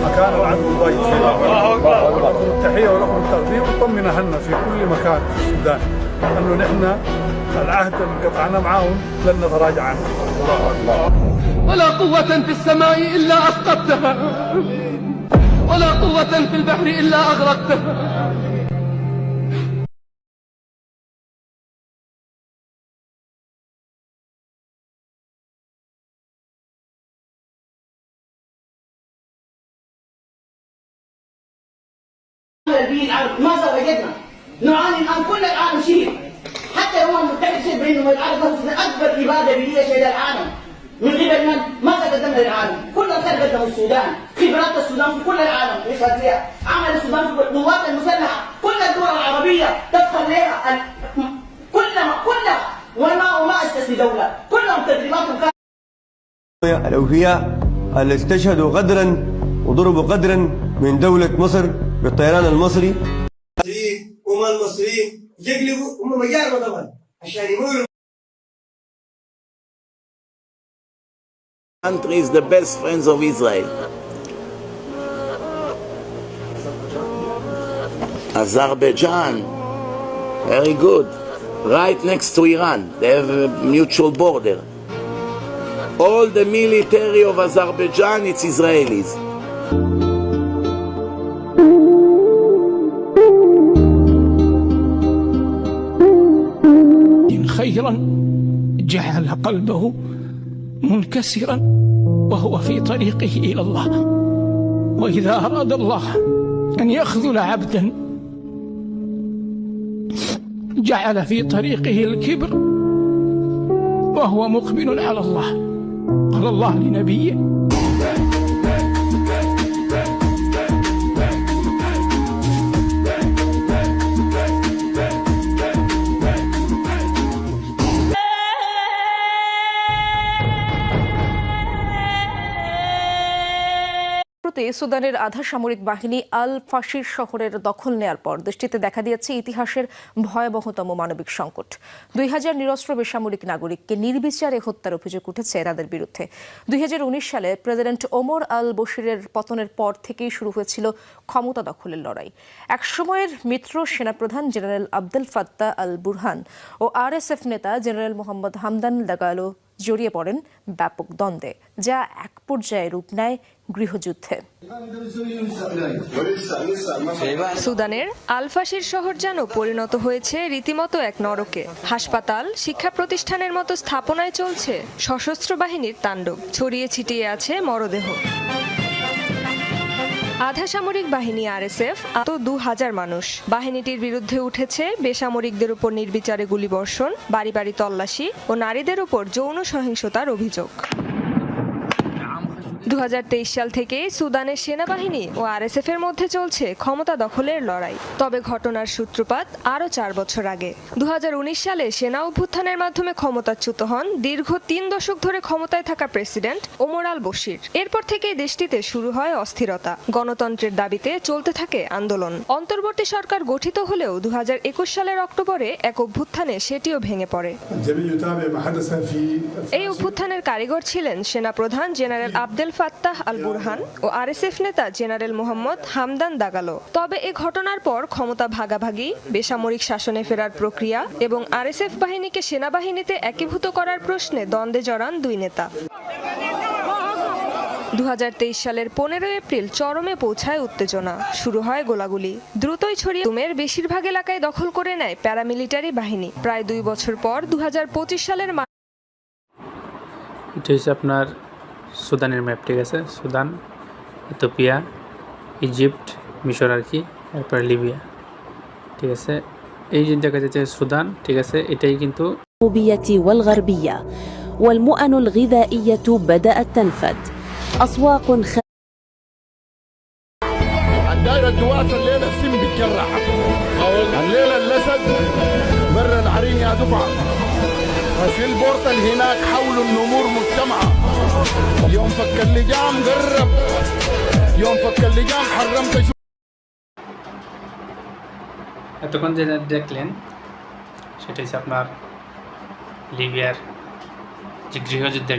مكان العدو ضيق. ولكم التحية ولكم التقدير، وطمن أهلنا في كل مكان في السودان أنه نحن العهد اللي قطعنا معاهم لن نتراجع عنه. ولا قوة في السماء إلا أسقطتها، ولا قوة في البحر إلا أغرقتها. ما زوجتنا نعاني الان كل العالم شيء، حتى الامم المتحده شيء بانه العالم اكبر اباده دينيه شيء العالم من قبل من؟ ما قدمنا للعالم، كل سنه قدموا السودان، خبرات السودان في كل العالم يشهد لها، عمل السودان في القوات المسلحه، كل الدول العربيه تفخر لها كلها وما استثني دوله، كلهم تدريباتهم كانت الأوفياء اللي استشهدوا غدرا وضربوا غدرا من دولة مصر بالطيران المصري. وما المصريين يقلبوا هم مجاربة طبعا عشان يقولوا country is the best friends of Israel. Azerbaijan, very good, right next to Iran. They have a mutual border. All the military of Azerbaijan, it's Israelis. خيرا جعل قلبه منكسرا وهو في طريقه إلى الله، وإذا أراد الله أن يخذل عبدا جعل في طريقه الكبر وهو مقبل على الله. قال الله لنبيه: সুদানের আধা সামরিক বাহিনী আল ফাশির শহরের দখল নেয়ার পর দেশটিতে দেখা দিয়েছে ইতিহাসের ভয়াবহতম মানবিক সংকট। 2000 নিরস্ত্র বেসামরিক নাগরিককে নির্বিচারে হত্যার অভিযোগ উঠেছে তাদের বিরুদ্ধে। 2019 সালে প্রেসিডেন্ট ওমর আল বশিরের পতনের পর থেকেই শুরু হয়েছিল ক্ষমতা দখলের লড়াই। একসময়ের মিত্র সেনাপ্রধান general Abdel Fattah al Burhan ও আরএসএফ নেতা জেনারেল মোহাম্মদ হামদান দাগালো জড়িয়ে পড়েন ব্যাপক দ্বন্দ্বে, যা এক পর্যায়ে রূপ নেয় গৃহযুদ্ধে। সুদানের আল ফাশির শহর যেন পরিণত হয়েছে রীতিমতো এক নরকে। হাসপাতাল, শিক্ষা প্রতিষ্ঠানের মতো স্থাপনায় চলছে সশস্ত্র বাহিনীর তাণ্ডব, ছড়িয়ে ছিটিয়ে আছে মরদেহ। আধা সামরিক বাহিনী আরএসএফ আত 2000 মানুষ। বাহিনীটির বিরুদ্ধে উঠেছে বেসামরিকদের উপর নির্বিচারে গুলিবর্ষণ, বাড়ি বাড়ি তল্লাশি ও নারীদের উপর যৌন সহিংসতার অভিযোগ। 2023 সাল থেকে সুদানের সেনাবাহিনী ও আরএসএফ এর মধ্যে চলছে ক্ষমতা দখলের লড়াই। তবে ঘটনার সূত্রপাত আরও 4 বছর আগে। 2019 সালে সেনা অভ্যুত্থানের মাধ্যমে ক্ষমতাচ্যুত হন দীর্ঘ 3 দশক ধরে ক্ষমতায় থাকা প্রেসিডেন্ট ওমর আল বশির। এরপর থেকেই দেশটিতে শুরু হয় অস্থিরতা, গণতন্ত্রের দাবিতে চলতে থাকে আন্দোলন। অন্তর্বর্তী সরকার গঠিত হলেও 2021 সালের অক্টোবরে এক অভ্যুত্থানে সেটিও ভেঙে পড়ে। এই অভ্যুত্থানের কারিগর ছিলেন সেনাপ্রধান general Abdel Fattah al Burhan ও আরএসএফ নেতা জেনারেল মোহাম্মদ হামদান দাগালো। তবে এ ঘটনার পর ক্ষমতা ভাগাভাগি, বেসামরিক শাসনে ফেরার প্রক্রিয়া এবং আরএসএফ বাহিনীকে সেনাবাহিনীতে একীভূত করার প্রশ্নে দ্বন্দ্বে জড়ান দুই নেতা। 2023 সালের 15 এপ্রিল চরমে পৌঁছায় উত্তেজনা, শুরু হয় গোলাগুলি। দ্রুতই ছড়িয়ে তুমের বেশিরভাগ এলাকায় দখল করে নেয় প্যারামিলিটারি বাহিনী। প্রায় 2 বছর পর 2025 সালের এটা হচ্ছে আপনার সুদানের ম্যাপ, ঠিক আছে? সুদান, ইথিওপিয়া, ইজিপ্ট, মিশর আর কি, এরপর লিবিয়া, ঠিক আছে? এই যে দেখা যাচ্ছে সুদান, ঠিক আছে? এটাই কিন্তু والغربية والمؤن الغذائية بدأت تنفد. أسواق الدائرة الدواسة الليلة السم بتكرع، الليلة الأسد برا العرين يا دفعة، في البورتال هناك حولوا النمور مجتمعة. يوم فك اللجام قرب، يوم فك اللجام حرمت. এতক্ষণ যে দেখলেন সেটা হচ্ছে আপনার লিবিয়ার যে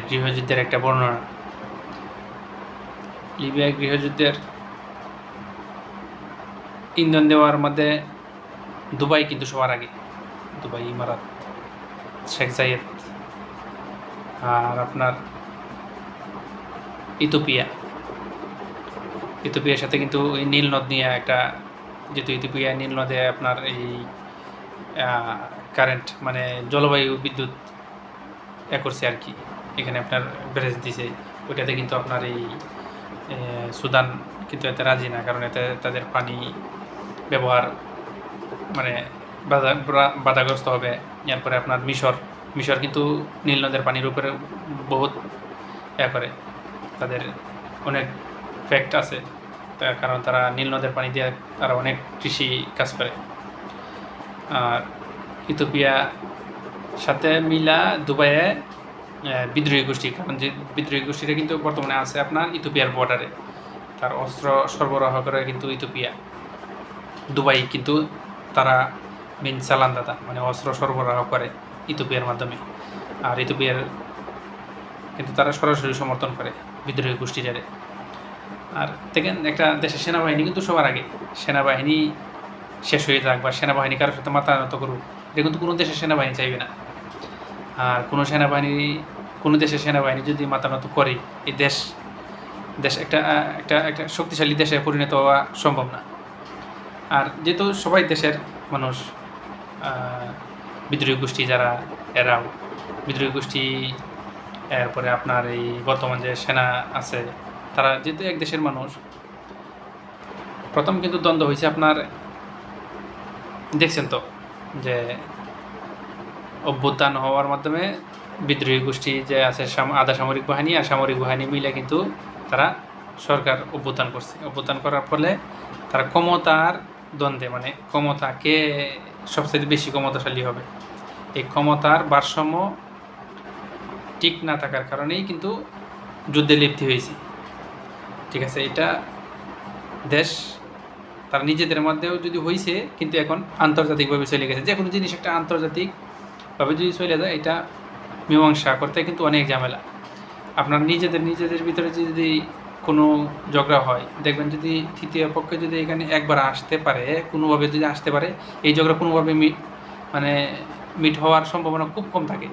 গৃহযুদ্ধের একটা বর্ণনা। লিবিয়ায় গৃহযুদ্ধের ইন্ধন দেওয়ার মধ্যে দুবাই কিন্তু সবার আগে, দুবাই, ইমারাত, শেখ জায়েদ, আর আপনার ইথিওপিয়ার সাথে কিন্তু এই নীল নদ নিয়ে একটা, যেহেতু ইথিওপিয়া নীল নদে আপনার এই কারেন্ট মানে জলবায়ু বিদ্যুৎ করছে আর কি, এখানে আপনার ব্যারেজ দিছে, ওইটাতে কিন্তু আপনার এই সুদান কিন্তু এতে রাজি না, কারণ এতে তাদের পানি ব্যবহার মানে বাধাগ্রস্ত হবে। এরপরে আপনার মিশর কিন্তু নীল নদের পানির উপরে বহুত করে, তাদের অনেক ফ্যাক্ট আছে, তার কারণ তারা নীল নদের পানি দিয়ে তারা অনেক কৃষি কাজ করে। আর ইথিওপিয়া সাথে মিলা দুবাইয়ে বিদ্রোহী গোষ্ঠী, কারণ যে বিদ্রোহী গোষ্ঠীটা কিন্তু বর্তমানে আছে আপনার ইথিওপিয়ার বর্ডারে, তার অস্ত্র সরবরাহ করে কিন্তু ইথিওপিয়া। দুবাই কিন্তু তারা মেন চালানদাতা, মানে অস্ত্র সরবরাহ করে ইথিওপিয়ার মাধ্যমে, আর ইথিওপিয়ার কিন্তু তারা সরাসরি সমর্থন করে বিদ্রোহী গোষ্ঠীটারে। আর দেখেন একটা দেশের সেনাবাহিনী কিন্তু সবার আগে, সেনাবাহিনী শেষ হয়ে যাক বা সেনাবাহিনী কারোর সাথে মাথা নত করুক, এটা কিন্তু কোনো দেশের সেনাবাহিনী চাইবে না। আর কোনো দেশের সেনাবাহিনী যদি মাথা নত করে, এই দেশ একটা একটা একটা শক্তিশালী দেশে পরিণত হওয়া সম্ভব না। আর যেহেতু সবাই দেশের মানুষ, বিদ্রোহী গোষ্ঠী যারা, এরাও বিদ্রোহী গোষ্ঠী, এরপরে আপনার এই বর্তমান যে সেনা আছে, তারা যেহেতু এক দেশের মানুষ। প্রথম কিন্তু দ্বন্দ্ব হয়েছে আপনার, দেখছেন তো যে অভ্যুত্থান হওয়ার মাধ্যমে বিদ্রোহী গোষ্ঠী যে আছে আধা সামরিক বাহিনী আর সামরিক বাহিনী মিলে কিন্তু তারা সরকার অভ্যুত্থান করছে। অভ্যুত্থান করার ফলে তারা ক্ষমতার দ্বন্দ্বে, মানে ক্ষমতা কে সবচেয়ে বেশি ক্ষমতাশালী হবে, এই ক্ষমতার ভারসাম্য ঠিক না থাকার কারণেই কিন্তু যুদ্ধে লিপ্তি হয়েছে। ঠিক আছে, এটা দেশ তার নিজেদের মধ্যেও যদি হয়েছে, কিন্তু এখন আন্তর্জাতিকভাবে চলে গেছে। যে কোনো জিনিস একটা আন্তর্জাতিকভাবে যদি চলে যায়, এটা মীমাংসা করতে কিন্তু অনেক ঝামেলা। আপনার নিজেদের ভিতরে যদি কোনো ঝগড়া হয়, দেখবেন যদি তৃতীয় পক্ষে যদি এখানে একবার আসতে পারে, কোনোভাবে যদি আসতে পারে, এই ঝগড়া কোনোভাবে মিট হওয়ার সম্ভাবনা খুব কম থাকে।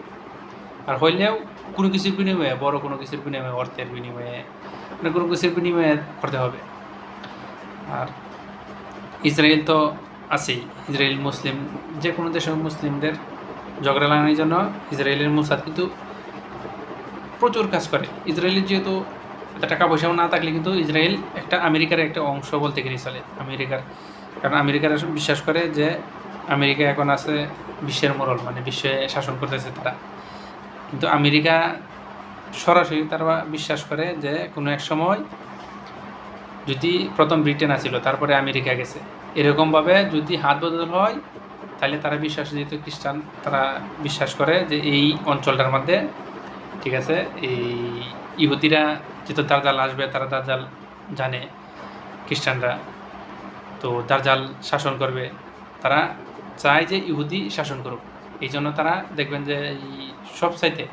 আর হইলেও কোনো কিছুর বিনিময়ে, বড় কোনো কিছুর বিনিময়ে, অর্থের বিনিময়ে, মানে কোনো কিছুর বিনিময়ে করতে হবে। আর ইসরায়েল তো আছেই, ইসরায়েল মুসলিম, যে কোনো দেশের মুসলিমদের ঝগড়া লাগানোর জন্য ইসরায়েলের মোসাদ কিন্তু প্রচুর কাজ করে। ইসরায়েলের যেহেতু এত টাকা পয়সাও না থাকলে কিন্তু ইসরায়েল একটা আমেরিকার একটা অংশ বলতে গেলেই চলে, কারণ আমেরিকার বিশ্বাস করে যে আমেরিকা এখন আছে বিশ্বের মোড়ল, মানে বিশ্বে শাসন করতেছে তারা। কিন্তু আমেরিকা সরাসরি তারা বিশ্বাস করে যে কোনো এক সময় যদি প্রথম ব্রিটেন আছিল, তারপরে আমেরিকা গেছে, এরকমভাবে যদি হাত বদল হয়, তাহলে তারা বিশ্বাস, যেহেতু খ্রিস্টান, তারা বিশ্বাস করে যে এই অঞ্চলটার মধ্যে, ঠিক আছে, এই ইহুদিরা যেহেতু দাজ্জাল আসবে, তারা দাজ্জাল জানে, খ্রিস্টানরা তো দাজ্জাল শাসন করবে, তারা চায় যে ইহুদি শাসন করুক। এই জন্য তারা দেখবেন যে এই সব চাইতে,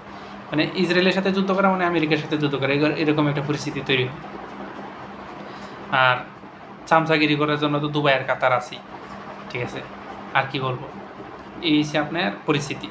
মানে ইসরায়েলের সাথে যুদ্ধ করা মানে আমেরিকার সাথে যুদ্ধ করা, এরকম একটা পরিস্থিতি তৈরি হয়। আর চামচাগিরি করার জন্য তো দুবাই আর কাতার আছেই, ঠিক আছে, আর কি বলবো, এই হচ্ছে আপনার পরিস্থিতি।